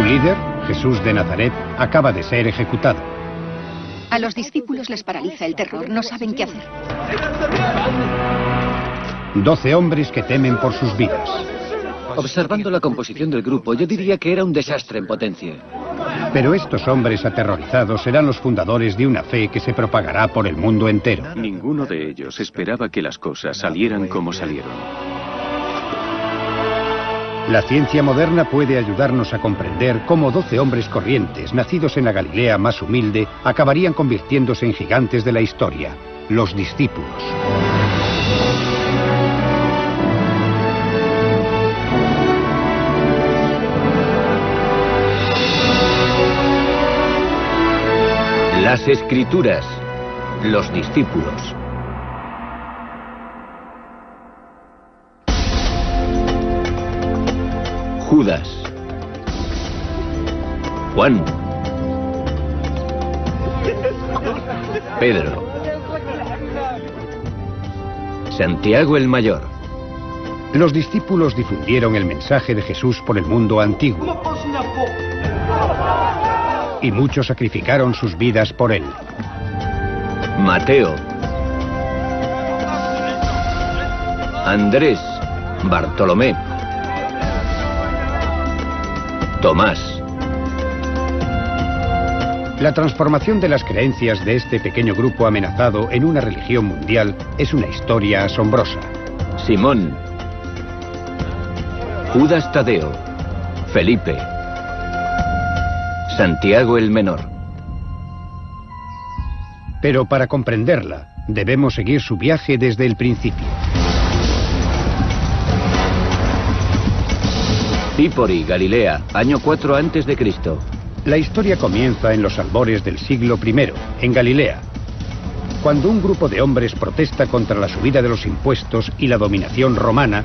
líder, Jesús de Nazaret, acaba de ser ejecutado. A los discípulos les paraliza el terror, no saben qué hacer. 12 hombres que temen por sus vidas. Observando la composición del grupo, yo diría que era un desastre en potencia. Pero estos hombres aterrorizados serán los fundadores de una fe que se propagará por el mundo entero. Ninguno de ellos esperaba que las cosas salieran como salieron. La ciencia moderna puede ayudarnos a comprender cómo 12 hombres corrientes, nacidos en la Galilea más humilde, acabarían convirtiéndose en gigantes de la historia, los discípulos. Las Escrituras, los discípulos. Judas, Juan, Pedro, Santiago el Mayor. Los discípulos difundieron el mensaje de Jesús por el mundo antiguo. Y muchos sacrificaron sus vidas por él. Mateo, Andrés, Bartolomé, Tomás. La transformación de las creencias de este pequeño grupo amenazado en una religión mundial es una historia asombrosa. Simón, Judas Tadeo, Felipe, Santiago el Menor. Pero para comprenderla, debemos seguir su viaje desde el principio. Zípori, Galilea, año 4 a.C. La historia comienza en los albores del siglo I, en Galilea, cuando un grupo de hombres protesta contra la subida de los impuestos y la dominación romana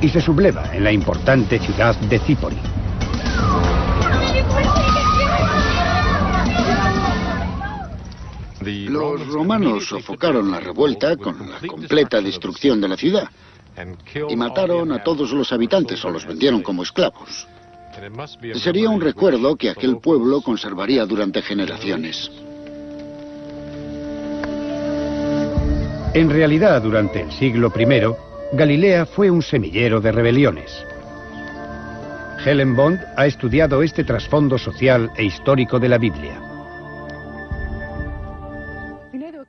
y se subleva en la importante ciudad de Zípori. Los romanos sofocaron la revuelta con la completa destrucción de la ciudad y mataron a todos los habitantes o los vendieron como esclavos. Sería un recuerdo que aquel pueblo conservaría durante generaciones. En realidad, durante el siglo I, Galilea fue un semillero de rebeliones. Helen Bond ha estudiado este trasfondo social e histórico de la Biblia.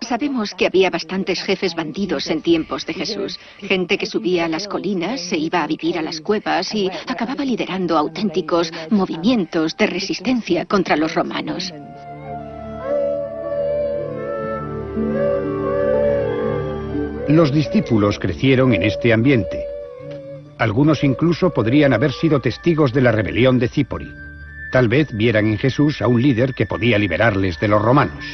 Sabemos que había bastantes jefes bandidos en tiempos de Jesús. Gente que subía a las colinas, se iba a vivir a las cuevas y acababa liderando auténticos movimientos de resistencia contra los romanos. Los discípulos crecieron en este ambiente. Algunos incluso podrían haber sido testigos de la rebelión de Zípori. Tal vez vieran en Jesús a un líder que podía liberarles de los romanos.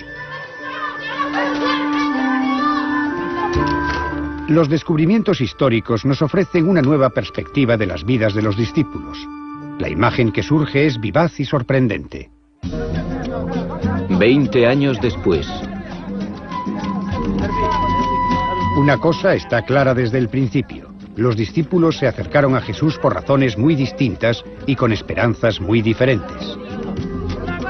Los descubrimientos históricos nos ofrecen una nueva perspectiva de las vidas de los discípulos. La imagen que surge es vivaz y sorprendente. 20 años después. Una cosa está clara desde el principio. Los discípulos se acercaron a Jesús por razones muy distintas y con esperanzas muy diferentes.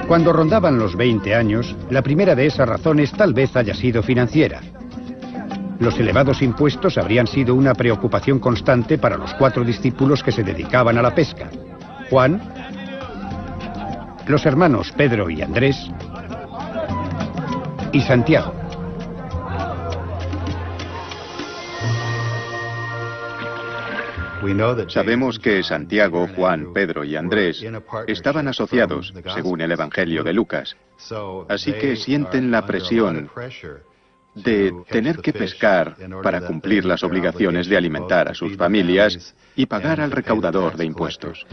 Cuando rondaban los 20 años, la primera de esas razones tal vez haya sido financiera. Los elevados impuestos habrían sido una preocupación constante para los 4 discípulos que se dedicaban a la pesca. Juan, los hermanos Pedro y Andrés y Santiago. Sabemos que Santiago, Juan, Pedro y Andrés estaban asociados, según el Evangelio de Lucas. Así que sienten la presión de tener que pescar para cumplir las obligaciones de alimentar a sus familias y pagar al recaudador de impuestos.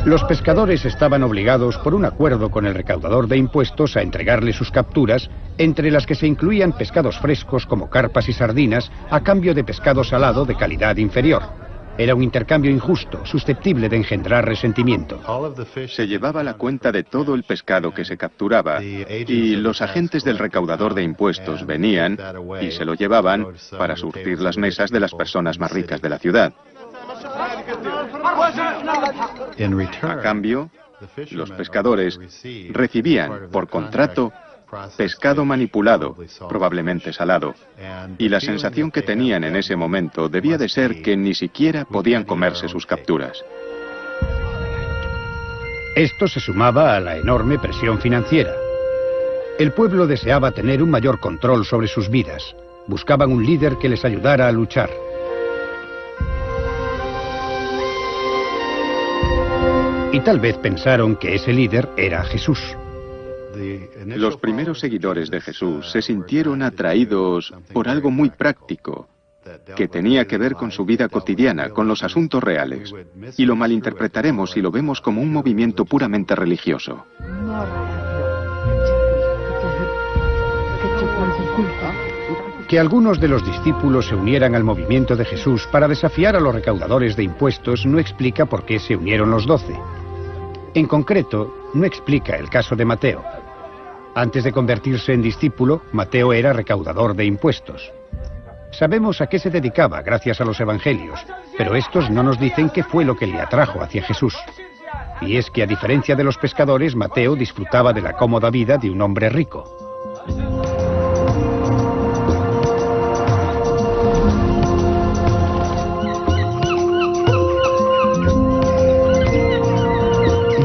Los pescadores estaban obligados por un acuerdo con el recaudador de impuestos a entregarle sus capturas, entre las que se incluían pescados frescos como carpas y sardinas, a cambio de pescado salado de calidad inferior. Era un intercambio injusto, susceptible de engendrar resentimiento. Se llevaba la cuenta de todo el pescado que se capturaba y los agentes del recaudador de impuestos venían y se lo llevaban para surtir las mesas de las personas más ricas de la ciudad. A cambio, los pescadores recibían, por contrato, pescado manipulado, probablemente salado, y la sensación que tenían en ese momento debía de ser que ni siquiera podían comerse sus capturas. Esto se sumaba a la enorme presión financiera. El pueblo deseaba tener un mayor control sobre sus vidas. Buscaban un líder que les ayudara a luchar. Y tal vez pensaron que ese líder era Jesús. Los primeros seguidores de Jesús se sintieron atraídos por algo muy práctico, que tenía que ver con su vida cotidiana, con los asuntos reales, y lo malinterpretaremos si lo vemos como un movimiento puramente religioso. Que algunos de los discípulos se unieran al movimiento de Jesús para desafiar a los recaudadores de impuestos no explica por qué se unieron los 12. En concreto, no explica el caso de Mateo. Antes de convertirse en discípulo, Mateo era recaudador de impuestos. Sabemos a qué se dedicaba gracias a los evangelios, pero estos no nos dicen qué fue lo que le atrajo hacia Jesús. Y es que, a diferencia de los pescadores, Mateo disfrutaba de la cómoda vida de un hombre rico.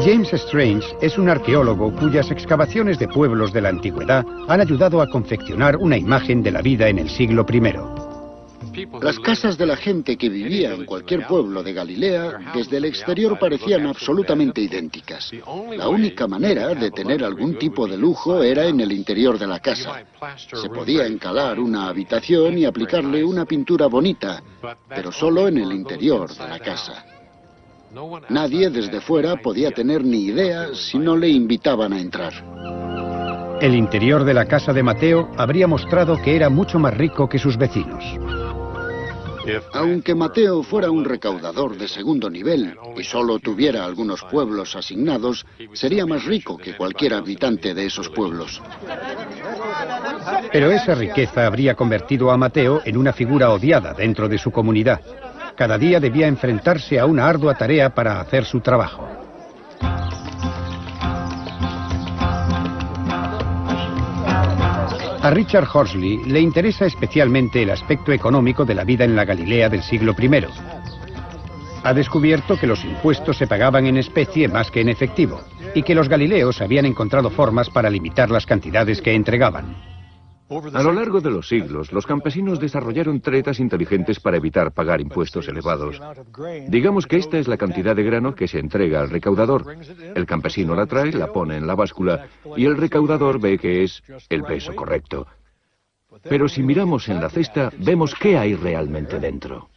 James Strange es un arqueólogo cuyas excavaciones de pueblos de la antigüedad han ayudado a confeccionar una imagen de la vida en el siglo I. Las casas de la gente que vivía en cualquier pueblo de Galilea, desde el exterior parecían absolutamente idénticas. La única manera de tener algún tipo de lujo era en el interior de la casa. Se podía encalar una habitación y aplicarle una pintura bonita, pero solo en el interior de la casa. Nadie desde fuera podía tener ni idea si no le invitaban a entrar. El interior de la casa de Mateo habría mostrado que era mucho más rico que sus vecinos. Aunque Mateo fuera un recaudador de segundo nivel y solo tuviera algunos pueblos asignados, sería más rico que cualquier habitante de esos pueblos. Pero esa riqueza habría convertido a Mateo en una figura odiada dentro de su comunidad. Cada día debía enfrentarse a una ardua tarea para hacer su trabajo. A Richard Horsley le interesa especialmente el aspecto económico de la vida en la Galilea del siglo I. Ha descubierto que los impuestos se pagaban en especie más que en efectivo, y que los galileos habían encontrado formas para limitar las cantidades que entregaban. A lo largo de los siglos, los campesinos desarrollaron tretas inteligentes para evitar pagar impuestos elevados. Digamos que esta es la cantidad de grano que se entrega al recaudador. El campesino la trae, la pone en la báscula y el recaudador ve que es el peso correcto. Pero si miramos en la cesta, vemos qué hay realmente dentro.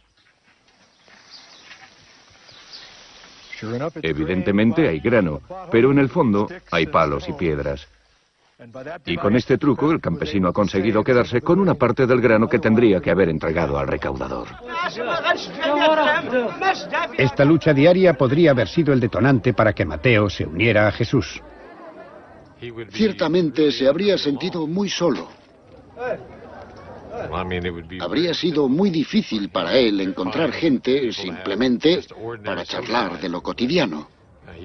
Evidentemente hay grano, pero en el fondo hay palos y piedras. Y con este truco el campesino ha conseguido quedarse con una parte del grano que tendría que haber entregado al recaudador. Esta lucha diaria podría haber sido el detonante para que Mateo se uniera a Jesús. Ciertamente se habría sentido muy solo. Habría sido muy difícil para él encontrar gente simplemente para charlar de lo cotidiano.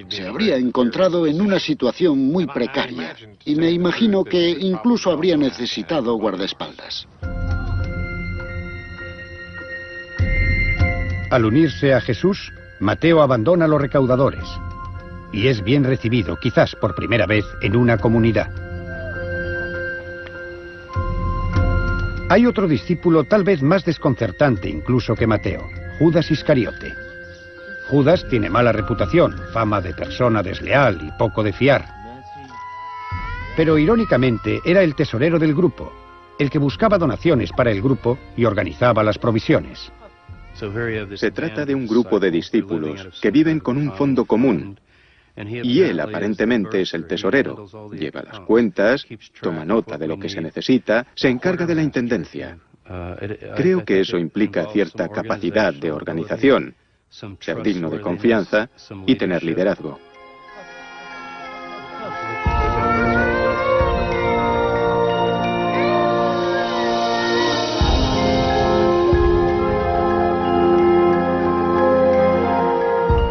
Se habría encontrado en una situación muy precaria y me imagino que incluso habría necesitado guardaespaldas. Al unirse a Jesús, Mateo abandona a los recaudadores y es bien recibido, quizás por primera vez, en una comunidad. Hay otro discípulo tal vez más desconcertante incluso que Mateo, Judas Iscariote. Judas tiene mala reputación, fama de persona desleal y poco de fiar. Pero irónicamente era el tesorero del grupo, el que buscaba donaciones para el grupo y organizaba las provisiones. Se trata de un grupo de discípulos que viven con un fondo común. Y él aparentemente es el tesorero. Lleva las cuentas, toma nota de lo que se necesita, se encarga de la intendencia. Creo que eso implica cierta capacidad de organización, ser digno de confianza y tener liderazgo.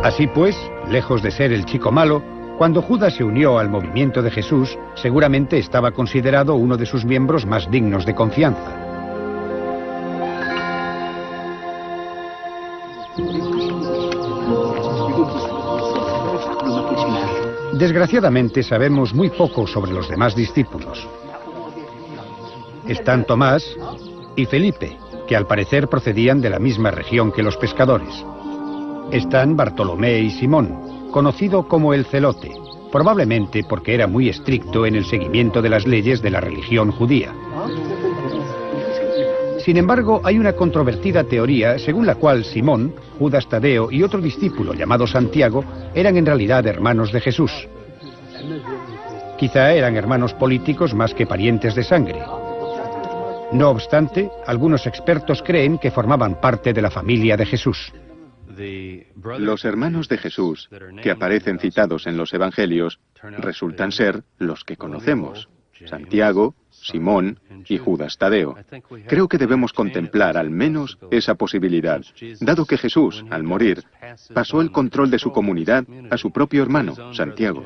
Así pues, lejos de ser el chico malo, cuando Judas se unió al movimiento de Jesús, seguramente estaba considerado uno de sus miembros más dignos de confianza. Desgraciadamente sabemos muy poco sobre los demás discípulos. Están Tomás y Felipe, que al parecer procedían de la misma región que los pescadores. Están Bartolomé y Simón, conocido como el Celote, probablemente porque era muy estricto en el seguimiento de las leyes de la religión judía. Sin embargo, hay una controvertida teoría según la cual Simón, Judas Tadeo y otro discípulo llamado Santiago eran en realidad hermanos de Jesús. Quizá eran hermanos políticos más que parientes de sangre. No obstante, algunos expertos creen que formaban parte de la familia de Jesús. Los hermanos de Jesús, que aparecen citados en los Evangelios, resultan ser los que conocemos: Santiago, Simón y Judas Tadeo. Creo que debemos contemplar al menos esa posibilidad, dado que Jesús, al morir, pasó el control de su comunidad a su propio hermano, Santiago.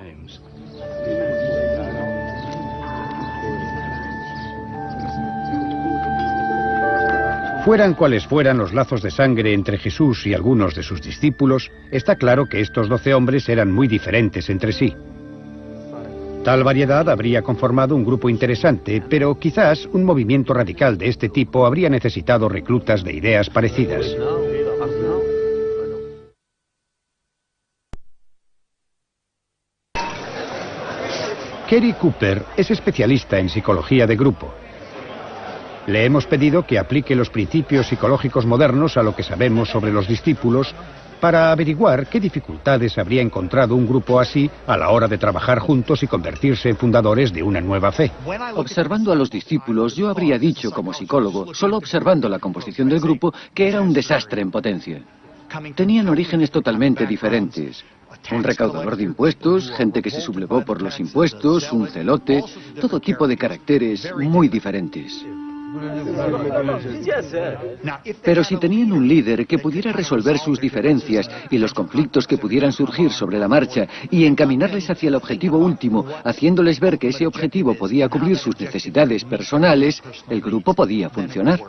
Fueran cuales fueran los lazos de sangre entre Jesús y algunos de sus discípulos, está claro que estos 12 hombres eran muy diferentes entre sí. Tal variedad habría conformado un grupo interesante, pero quizás un movimiento radical de este tipo habría necesitado reclutas de ideas parecidas. Kerry Cooper es especialista en psicología de grupo. Le hemos pedido que aplique los principios psicológicos modernos a lo que sabemos sobre los discípulos para averiguar qué dificultades habría encontrado un grupo así a la hora de trabajar juntos y convertirse en fundadores de una nueva fe. Observando a los discípulos, yo habría dicho como psicólogo, solo observando la composición del grupo, que era un desastre en potencia. Tenían orígenes totalmente diferentes. Un recaudador de impuestos, gente que se sublevó por los impuestos, un celote, todo tipo de caracteres muy diferentes. Pero si tenían un líder que pudiera resolver sus diferencias y los conflictos que pudieran surgir sobre la marcha y encaminarles hacia el objetivo último, haciéndoles ver que ese objetivo podía cubrir sus necesidades personales, el grupo podía funcionar.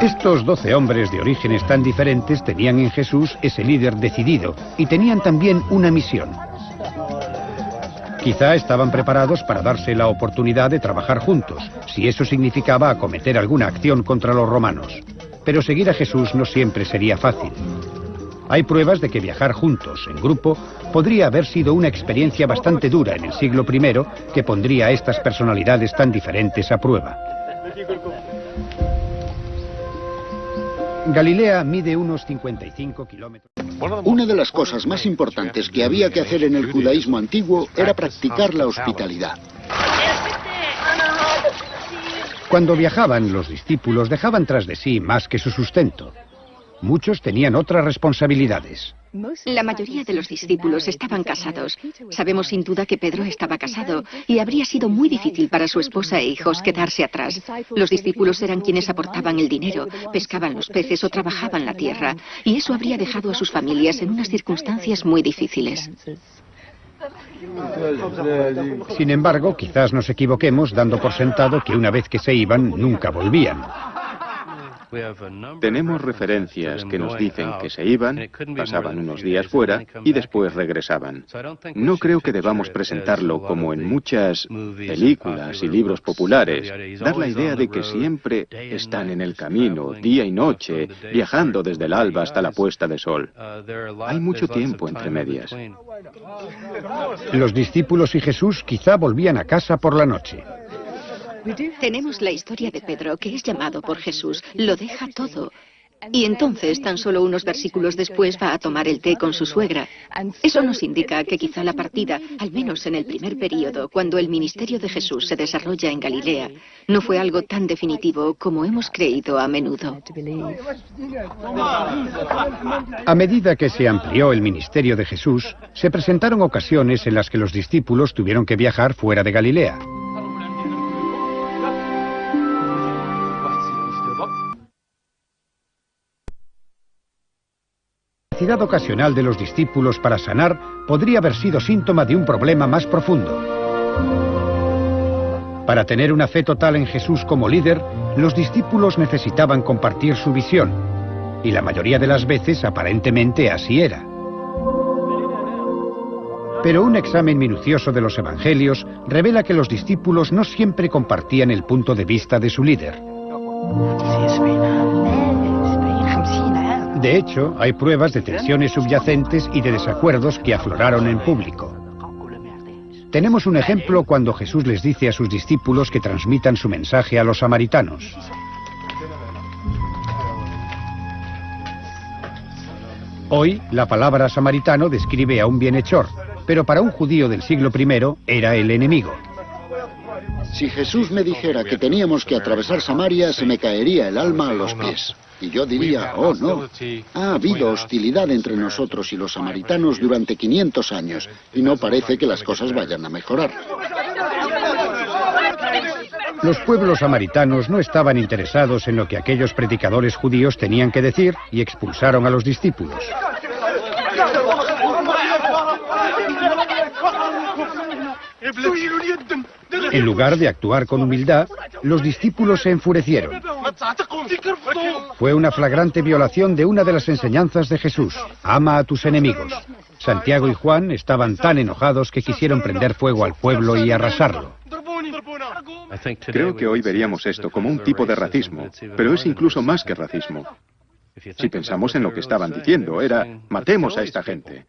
Estos 12 hombres de orígenes tan diferentes tenían en Jesús ese líder decidido y tenían también una misión. Quizá estaban preparados para darse la oportunidad de trabajar juntos, si eso significaba acometer alguna acción contra los romanos. Pero seguir a Jesús no siempre sería fácil. Hay pruebas de que viajar juntos, en grupo, podría haber sido una experiencia bastante dura en el siglo I que pondría a estas personalidades tan diferentes a prueba. Galilea mide unos 55 kilómetros. Una de las cosas más importantes que había que hacer en el judaísmo antiguo era practicar la hospitalidad. Cuando viajaban, los discípulos dejaban tras de sí más que su sustento. Muchos tenían otras responsabilidades. La mayoría de los discípulos estaban casados. Sabemos sin duda que Pedro estaba casado y habría sido muy difícil para su esposa e hijos quedarse atrás. Los discípulos eran quienes aportaban el dinero, pescaban los peces o trabajaban la tierra, y eso habría dejado a sus familias en unas circunstancias muy difíciles. Sin embargo, quizás nos equivoquemos dando por sentado que una vez que se iban, nunca volvían. Tenemos referencias que nos dicen que se iban, pasaban unos días fuera y después regresaban. No creo que debamos presentarlo como en muchas películas y libros populares, dar la idea de que siempre están en el camino, día y noche, viajando desde el alba hasta la puesta de sol. Hay mucho tiempo entre medias. Los discípulos y Jesús quizá volvían a casa por la noche. Tenemos la historia de Pedro, que es llamado por Jesús, lo deja todo. Y entonces, tan solo unos versículos después, va a tomar el té con su suegra. Eso nos indica que quizá la partida, al menos en el primer período, cuando el ministerio de Jesús se desarrolla en Galilea, no fue algo tan definitivo como hemos creído a menudo. A medida que se amplió el ministerio de Jesús, se presentaron ocasiones en las que los discípulos tuvieron que viajar fuera de Galilea. necesidad ocasional de los discípulos para sanar podría haber sido síntoma de un problema más profundo. Para tener una fe total en Jesús como líder, los discípulos necesitaban compartir su visión, y la mayoría de las veces aparentemente así era. Pero un examen minucioso de los evangelios revela que los discípulos no siempre compartían el punto de vista de su líder. De hecho, hay pruebas de tensiones subyacentes y de desacuerdos que afloraron en público. Tenemos un ejemplo cuando Jesús les dice a sus discípulos que transmitan su mensaje a los samaritanos. Hoy, la palabra samaritano describe a un bienhechor, pero para un judío del siglo I era el enemigo. Si Jesús me dijera que teníamos que atravesar Samaria, se me caería el alma a los pies. Y yo diría, oh no, ha habido hostilidad entre nosotros y los samaritanos durante 500 años, y no parece que las cosas vayan a mejorar. Los pueblos samaritanos no estaban interesados en lo que aquellos predicadores judíos tenían que decir y expulsaron a los discípulos. En lugar de actuar con humildad, los discípulos se enfurecieron. Fue una flagrante violación de una de las enseñanzas de Jesús: ama a tus enemigos. Santiago y Juan estaban tan enojados que quisieron prender fuego al pueblo y arrasarlo. Creo que hoy veríamos esto como un tipo de racismo, pero es incluso más que racismo. Si pensamos en lo que estaban diciendo, era, matemos a esta gente.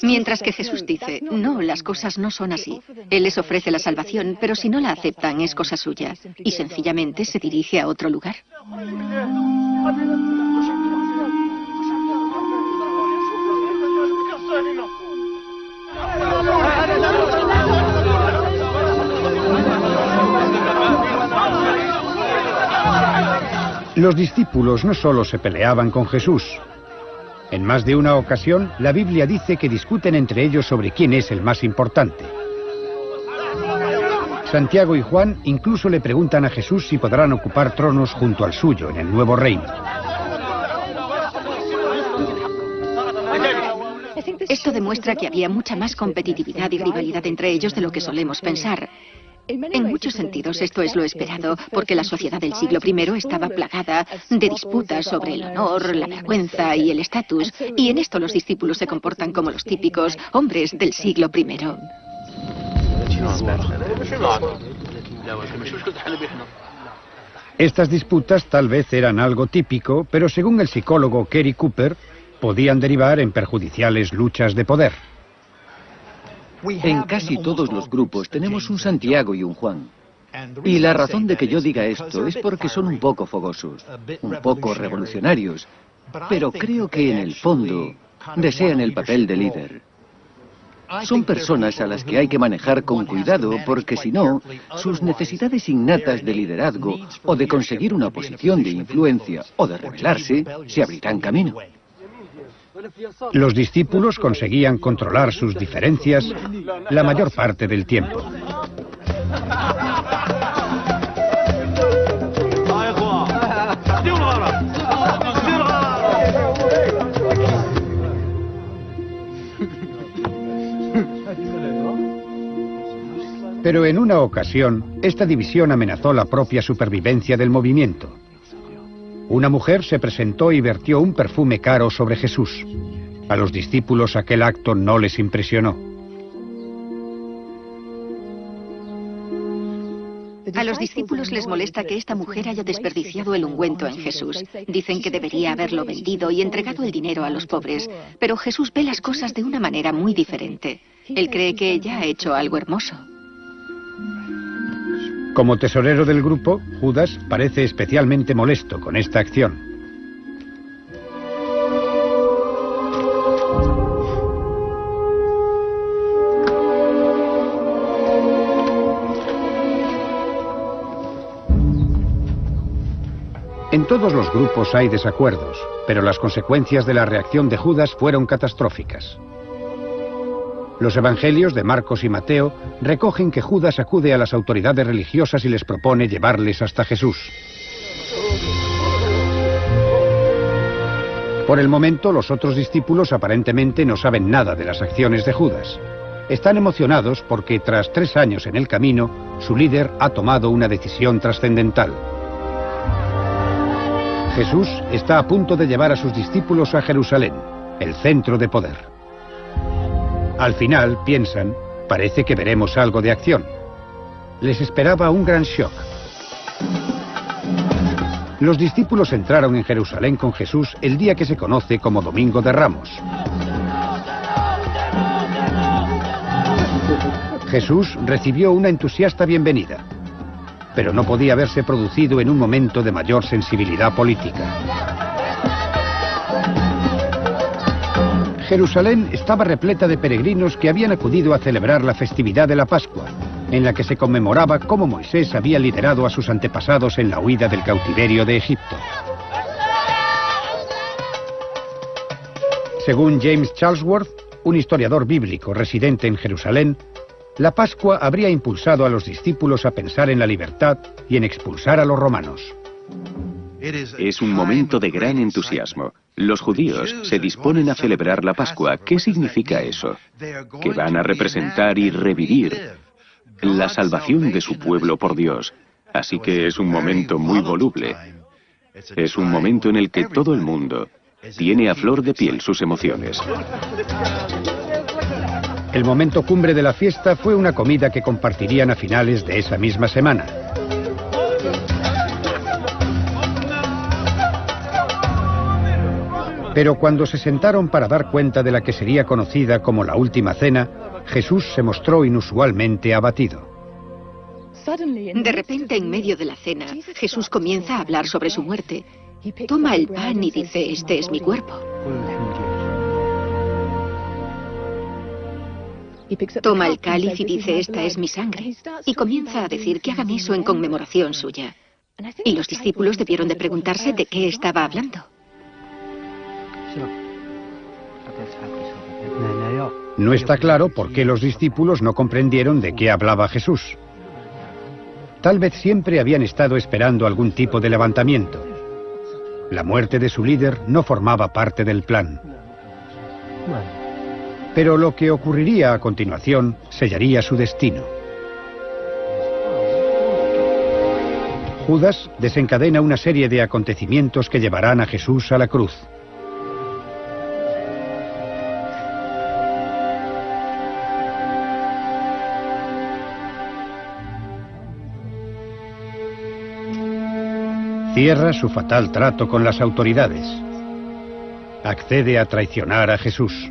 Mientras que Jesús dice, no, las cosas no son así. Él les ofrece la salvación, pero si no la aceptan es cosa suya. Y sencillamente se dirige a otro lugar. Los discípulos no solo se peleaban con Jesús. En más de una ocasión, la Biblia dice que discuten entre ellos sobre quién es el más importante. Santiago y Juan incluso le preguntan a Jesús si podrán ocupar tronos junto al suyo en el nuevo reino. Esto demuestra que había mucha más competitividad y rivalidad entre ellos de lo que solemos pensar. En muchos sentidos esto es lo esperado, porque la sociedad del siglo I estaba plagada de disputas sobre el honor, la vergüenza y el estatus, y en esto los discípulos se comportan como los típicos hombres del siglo I. Estas disputas tal vez eran algo típico, pero según el psicólogo Kerry Cooper, podían derivar en perjudiciales luchas de poder. En casi todos los grupos tenemos un Santiago y un Juan. Y la razón de que yo diga esto es porque son un poco fogosos, un poco revolucionarios, pero creo que en el fondo desean el papel de líder. Son personas a las que hay que manejar con cuidado porque si no, sus necesidades innatas de liderazgo o de conseguir una posición de influencia o de rebelarse se abrirán camino. Los discípulos conseguían controlar sus diferencias la mayor parte del tiempo. Pero en una ocasión, esta división amenazó la propia supervivencia del movimiento. Una mujer se presentó y vertió un perfume caro sobre Jesús. A los discípulos aquel acto no les impresionó. A los discípulos les molesta que esta mujer haya desperdiciado el ungüento en Jesús. Dicen que debería haberlo vendido y entregado el dinero a los pobres. Pero Jesús ve las cosas de una manera muy diferente. Él cree que ella ha hecho algo hermoso. Como tesorero del grupo, Judas parece especialmente molesto con esta acción. En todos los grupos hay desacuerdos, pero las consecuencias de la reacción de Judas fueron catastróficas. Los evangelios de Marcos y Mateo recogen que Judas acude a las autoridades religiosas y les propone llevarles hasta Jesús. Por el momento, los otros discípulos aparentemente no saben nada de las acciones de Judas. Están emocionados porque tras 3 años en el camino, su líder ha tomado una decisión trascendental. Jesús está a punto de llevar a sus discípulos a Jerusalén, el centro de poder. Al final, piensan, parece que veremos algo de acción. Les esperaba un gran shock. Los discípulos entraron en Jerusalén con Jesús el día que se conoce como Domingo de Ramos. Jesús recibió una entusiasta bienvenida, pero no podía haberse producido en un momento de mayor sensibilidad política. Jerusalén estaba repleta de peregrinos que habían acudido a celebrar la festividad de la Pascua, en la que se conmemoraba cómo Moisés había liderado a sus antepasados en la huida del cautiverio de Egipto. Según James Charlesworth, un historiador bíblico residente en Jerusalén, la Pascua habría impulsado a los discípulos a pensar en la libertad y en expulsar a los romanos. Es un momento de gran entusiasmo. Los judíos se disponen a celebrar la Pascua. ¿Qué significa eso? Que van a representar y revivir la salvación de su pueblo por Dios. Así que es un momento muy voluble. Es un momento en el que todo el mundo tiene a flor de piel sus emociones. El momento cumbre de la fiesta fue una comida que compartirían a finales de esa misma semana. Pero cuando se sentaron para dar cuenta de la que sería conocida como la Última Cena, Jesús se mostró inusualmente abatido. De repente, en medio de la cena, Jesús comienza a hablar sobre su muerte. Toma el pan y dice, este es mi cuerpo. Toma el cáliz y dice, esta es mi sangre. Y comienza a decir que hagan eso en conmemoración suya. Y los discípulos debieron de preguntarse de qué estaba hablando. No está claro por qué los discípulos no comprendieron de qué hablaba Jesús. Tal vez siempre habían estado esperando algún tipo de levantamiento. La muerte de su líder no formaba parte del plan. Pero lo que ocurriría a continuación sellaría su destino. Judas desencadena una serie de acontecimientos que llevarán a Jesús a la cruz. Cierra su fatal trato con las autoridades. Accede a traicionar a Jesús.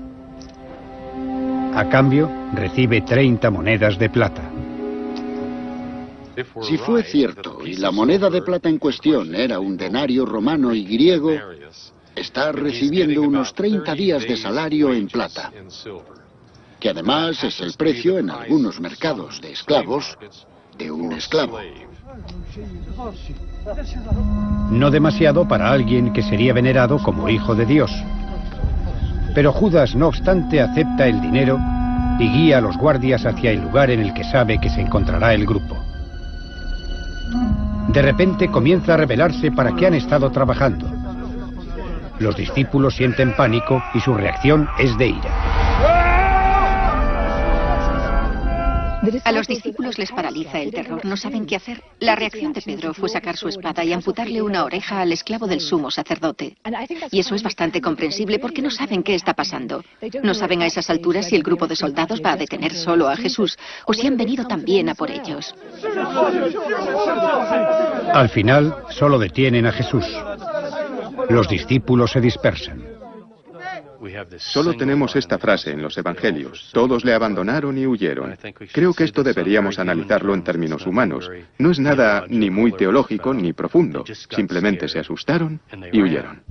A cambio, recibe 30 monedas de plata. Si fue cierto y la moneda de plata en cuestión era un denario romano y griego, está recibiendo unos 30 días de salario en plata, que además es el precio en algunos mercados de esclavos de un esclavo. No demasiado para alguien que sería venerado como hijo de Dios. Pero Judas, no obstante, acepta el dinero y guía a los guardias hacia el lugar en el que sabe que se encontrará el grupo. De repente comienza a revelarse para qué han estado trabajando. Los discípulos sienten pánico y su reacción es de ira. A los discípulos les paraliza el terror, no saben qué hacer. La reacción de Pedro fue sacar su espada y amputarle una oreja al esclavo del sumo sacerdote. Y eso es bastante comprensible porque no saben qué está pasando. No saben a esas alturas si el grupo de soldados va a detener solo a Jesús o si han venido también a por ellos. Al final, solo detienen a Jesús. Los discípulos se dispersan. Solo tenemos esta frase en los evangelios. Todos le abandonaron y huyeron. Creo que esto deberíamos analizarlo en términos humanos. No es nada ni muy teológico ni profundo. Simplemente se asustaron y huyeron.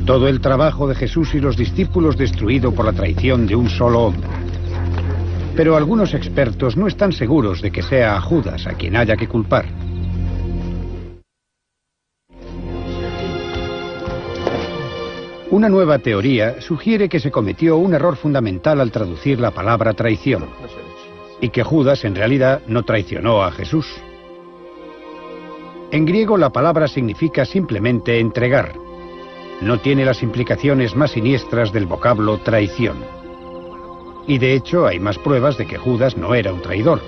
Todo el trabajo de Jesús y los discípulos destruido por la traición de un solo hombre. Pero algunos expertos no están seguros de que sea a Judas a quien haya que culpar. Una nueva teoría sugiere que se cometió un error fundamental al traducir la palabra traición, y que Judas en realidad no traicionó a Jesús. En griego la palabra significa simplemente entregar. No tiene las implicaciones más siniestras del vocablo traición. Y de hecho hay más pruebas de que Judas no era un traidor.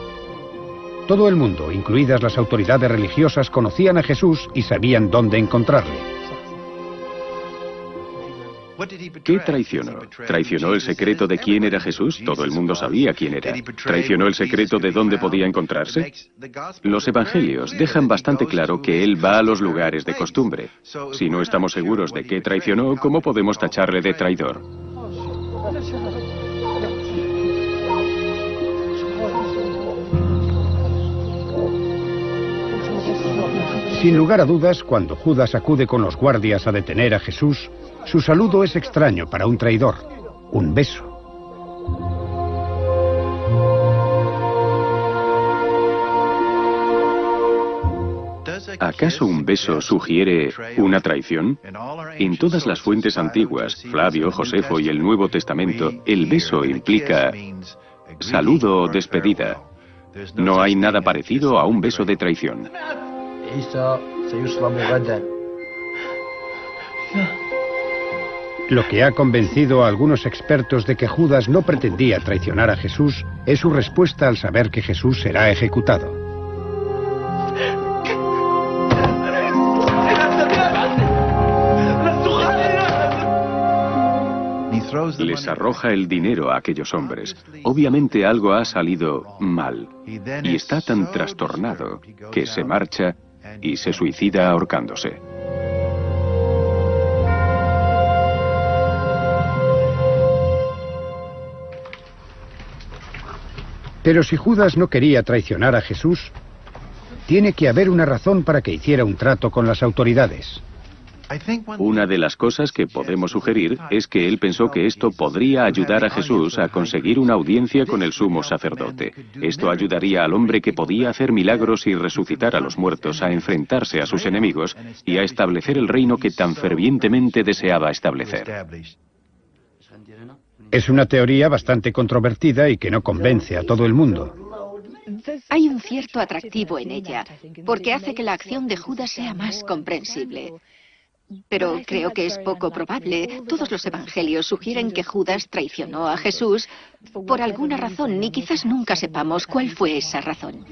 Todo el mundo, incluidas las autoridades religiosas, conocían a Jesús y sabían dónde encontrarle. ¿Qué traicionó? ¿Traicionó el secreto de quién era Jesús? Todo el mundo sabía quién era. ¿Traicionó el secreto de dónde podía encontrarse? Los evangelios dejan bastante claro que él va a los lugares de costumbre. Si no estamos seguros de qué traicionó, ¿cómo podemos tacharle de traidor? Sin lugar a dudas, cuando Judas acude con los guardias a detener a Jesús, su saludo es extraño para un traidor, un beso. ¿Acaso un beso sugiere una traición? En todas las fuentes antiguas, Flavio, Josefo y el Nuevo Testamento, el beso implica saludo o despedida. No hay nada parecido a un beso de traición. Lo que ha convencido a algunos expertos de que Judas no pretendía traicionar a Jesús es su respuesta al saber que Jesús será ejecutado. Les arroja el dinero a aquellos hombres. Obviamente algo ha salido mal. Y está tan trastornado que se marcha y se suicida ahorcándose. Pero si Judas no quería traicionar a Jesús, tiene que haber una razón para que hiciera un trato con las autoridades. Una de las cosas que podemos sugerir es que él pensó que esto podría ayudar a Jesús a conseguir una audiencia con el sumo sacerdote. Esto ayudaría al hombre que podía hacer milagros y resucitar a los muertos a enfrentarse a sus enemigos y a establecer el reino que tan fervientemente deseaba establecer. Es una teoría bastante controvertida y que no convence a todo el mundo. Hay un cierto atractivo en ella, porque hace que la acción de Judas sea más comprensible. Pero creo que es poco probable. Todos los evangelios sugieren que Judas traicionó a Jesús por alguna razón, y quizás nunca sepamos cuál fue esa razón.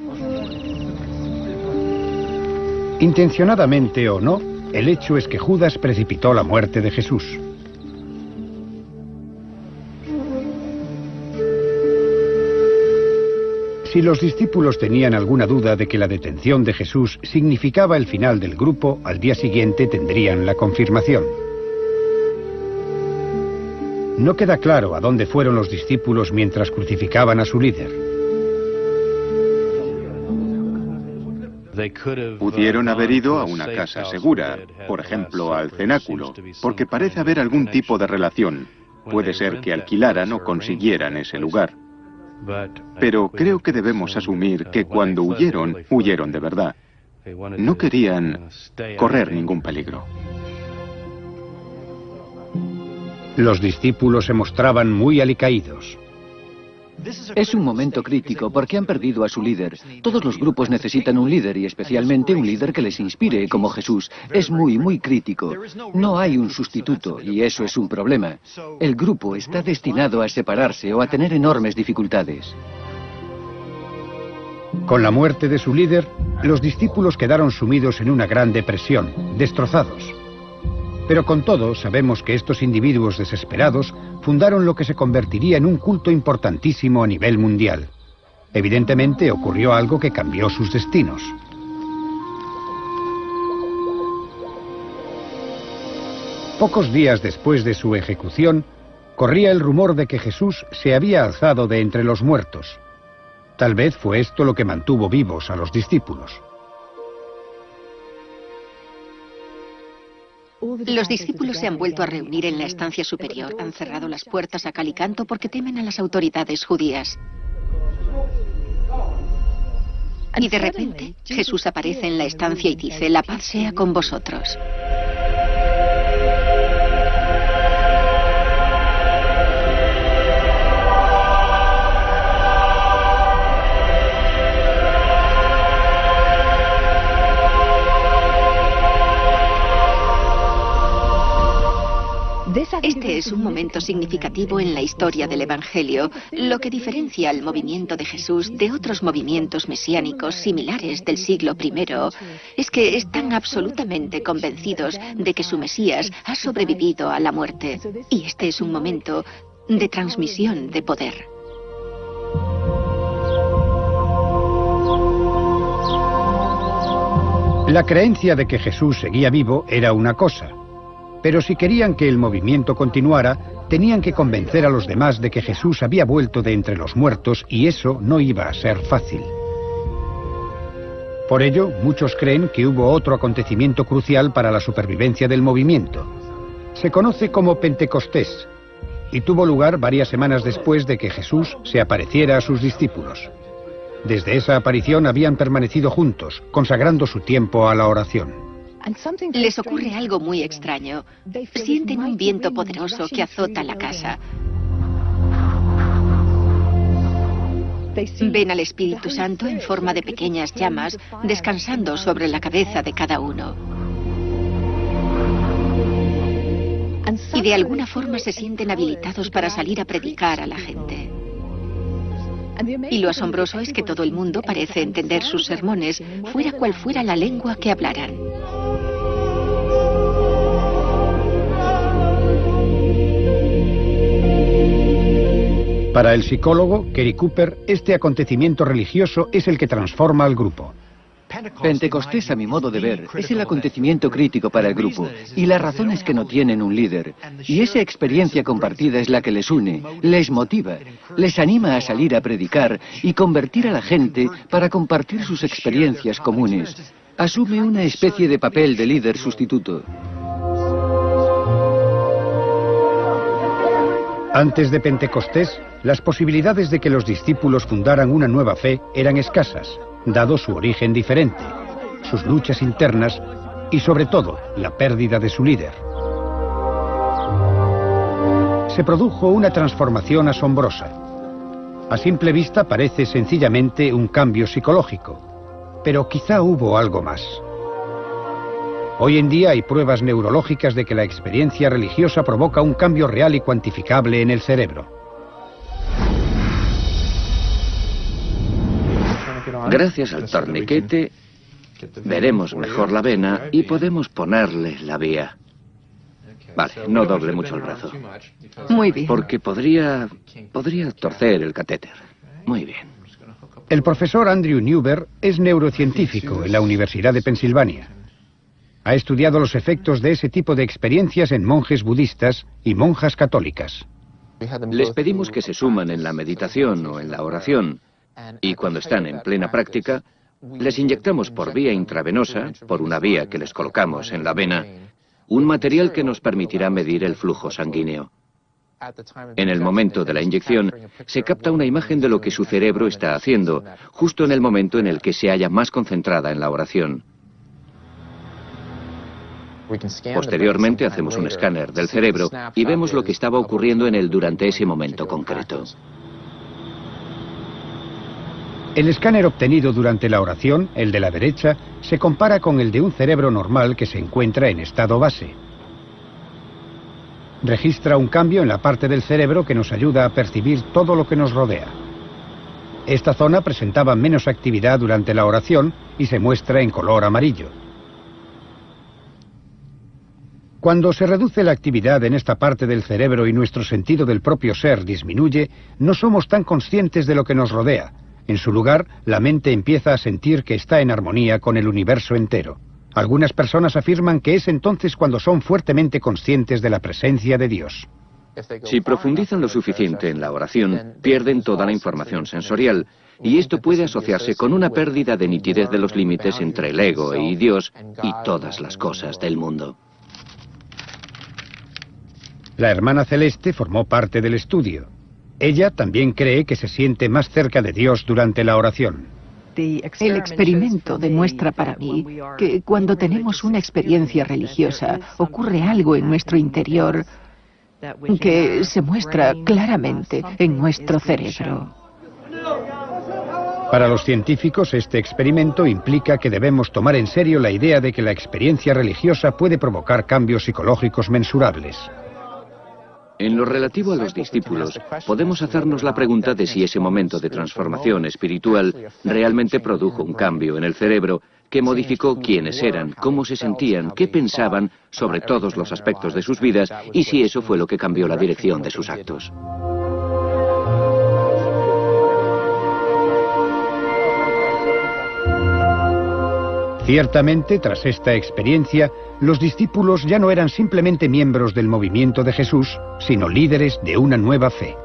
Intencionadamente o no, el hecho es que Judas precipitó la muerte de Jesús. Si los discípulos tenían alguna duda de que la detención de Jesús significaba el final del grupo, al día siguiente tendrían la confirmación. No queda claro a dónde fueron los discípulos mientras crucificaban a su líder. Pudieron haber ido a una casa segura, por ejemplo al cenáculo, porque parece haber algún tipo de relación. Puede ser que alquilaran o consiguieran ese lugar. Pero creo que debemos asumir que cuando huyeron, huyeron de verdad. No querían correr ningún peligro. Los discípulos se mostraban muy alicaídos. Es un momento crítico porque han perdido a su líder. Todos los grupos necesitan un líder y especialmente un líder que les inspire, como Jesús. Es muy crítico. No hay un sustituto y eso es un problema. El grupo está destinado a separarse o a tener enormes dificultades. Con la muerte de su líder, los discípulos quedaron sumidos en una gran depresión, destrozados. Pero con todo, sabemos que estos individuos desesperados fundaron lo que se convertiría en un culto importantísimo a nivel mundial. Evidentemente ocurrió algo que cambió sus destinos. Pocos días después de su ejecución, corría el rumor de que Jesús se había alzado de entre los muertos. Tal vez fue esto lo que mantuvo vivos a los discípulos. Los discípulos se han vuelto a reunir en la estancia superior. Han cerrado las puertas a cal y canto porque temen a las autoridades judías. Y de repente, Jesús aparece en la estancia y dice: «La paz sea con vosotros». Este es un momento significativo en la historia del Evangelio, lo que diferencia al movimiento de Jesús de otros movimientos mesiánicos similares del siglo I es que están absolutamente convencidos de que su Mesías ha sobrevivido a la muerte. Y este es un momento de transmisión de poder. La creencia de que Jesús seguía vivo era una cosa, pero si querían que el movimiento continuara, tenían que convencer a los demás de que Jesús había vuelto de entre los muertos y eso no iba a ser fácil. Por ello, muchos creen que hubo otro acontecimiento crucial para la supervivencia del movimiento. Se conoce como Pentecostés y tuvo lugar varias semanas después de que Jesús se apareciera a sus discípulos. Desde esa aparición habían permanecido juntos, consagrando su tiempo a la oración. Les ocurre algo muy extraño. Sienten un viento poderoso que azota la casa. Ven al Espíritu Santo en forma de pequeñas llamas, descansando sobre la cabeza de cada uno. Y de alguna forma se sienten habilitados para salir a predicar a la gente. Y lo asombroso es que todo el mundo parece entender sus sermones, fuera cual fuera la lengua que hablaran. Para el psicólogo Kerry Cooper, este acontecimiento religioso es el que transforma al grupo. Pentecostés, a mi modo de ver, es el acontecimiento crítico para el grupo, y la razón es que no tienen un líder. Y esa experiencia compartida es la que les une, les motiva, les anima a salir a predicar y convertir a la gente para compartir sus experiencias comunes. Asume una especie de papel de líder sustituto. Antes de Pentecostés, las posibilidades de que los discípulos fundaran una nueva fe eran escasas, dado su origen diferente, sus luchas internas y, sobre todo, la pérdida de su líder. Se produjo una transformación asombrosa. A simple vista parece sencillamente un cambio psicológico, pero quizá hubo algo más. Hoy en día hay pruebas neurológicas de que la experiencia religiosa provoca un cambio real y cuantificable en el cerebro. Gracias al torniquete, veremos mejor la vena y podemos ponerle la vía. Vale, no doble mucho el brazo. Muy bien. Porque podría torcer el catéter. Muy bien. El profesor Andrew Newber es neurocientífico en la Universidad de Pensilvania. Ha estudiado los efectos de ese tipo de experiencias en monjes budistas y monjas católicas. Les pedimos que se suman en la meditación o en la oración. Y cuando están en plena práctica, les inyectamos por vía intravenosa, por una vía que les colocamos en la vena, un material que nos permitirá medir el flujo sanguíneo. En el momento de la inyección, se capta una imagen de lo que su cerebro está haciendo, justo en el momento en el que se halla más concentrada en la oración. Posteriormente hacemos un escáner del cerebro y vemos lo que estaba ocurriendo en él durante ese momento concreto. El escáner obtenido durante la oración, el de la derecha, se compara con el de un cerebro normal que se encuentra en estado base. Registra un cambio en la parte del cerebro que nos ayuda a percibir todo lo que nos rodea. Esta zona presentaba menos actividad durante la oración y se muestra en color amarillo. Cuando se reduce la actividad en esta parte del cerebro y nuestro sentido del propio ser disminuye, no somos tan conscientes de lo que nos rodea. En su lugar, la mente empieza a sentir que está en armonía con el universo entero. Algunas personas afirman que es entonces cuando son fuertemente conscientes de la presencia de Dios. Si profundizan lo suficiente en la oración, pierden toda la información sensorial, y esto puede asociarse con una pérdida de nitidez de los límites entre el ego y Dios y todas las cosas del mundo. La hermana Celeste formó parte del estudio. Ella también cree que se siente más cerca de Dios durante la oración. El experimento demuestra para mí que cuando tenemos una experiencia religiosa ocurre algo en nuestro interior que se muestra claramente en nuestro cerebro. Para los científicos, este experimento implica que debemos tomar en serio la idea de que la experiencia religiosa puede provocar cambios psicológicos mensurables. En lo relativo a los discípulos, podemos hacernos la pregunta de si ese momento de transformación espiritual realmente produjo un cambio en el cerebro que modificó quiénes eran, cómo se sentían, qué pensaban sobre todos los aspectos de sus vidas y si eso fue lo que cambió la dirección de sus actos. Ciertamente, tras esta experiencia, los discípulos ya no eran simplemente miembros del movimiento de Jesús, sino líderes de una nueva fe.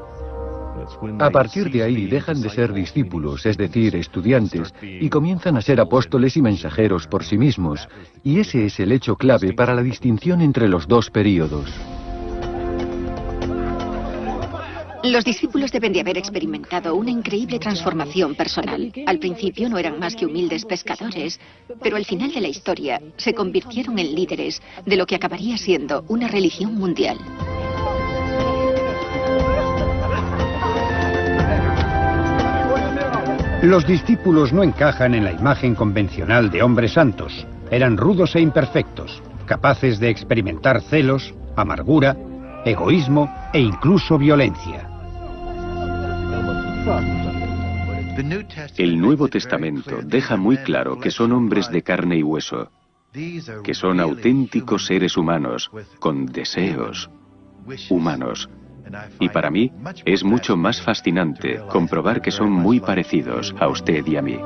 A partir de ahí dejan de ser discípulos, es decir, estudiantes, y comienzan a ser apóstoles y mensajeros por sí mismos, y ese es el hecho clave para la distinción entre los dos períodos. Los discípulos deben de haber experimentado una increíble transformación personal. Al principio no eran más que humildes pescadores, pero al final de la historia se convirtieron en líderes de lo que acabaría siendo una religión mundial. Los discípulos no encajan en la imagen convencional de hombres santos. Eran rudos e imperfectos, capaces de experimentar celos, amargura, egoísmo e incluso violencia. El Nuevo Testamento deja muy claro que son hombres de carne y hueso, que son auténticos seres humanos, con deseos humanos. Y para mí es mucho más fascinante comprobar que son muy parecidos a usted y a mí.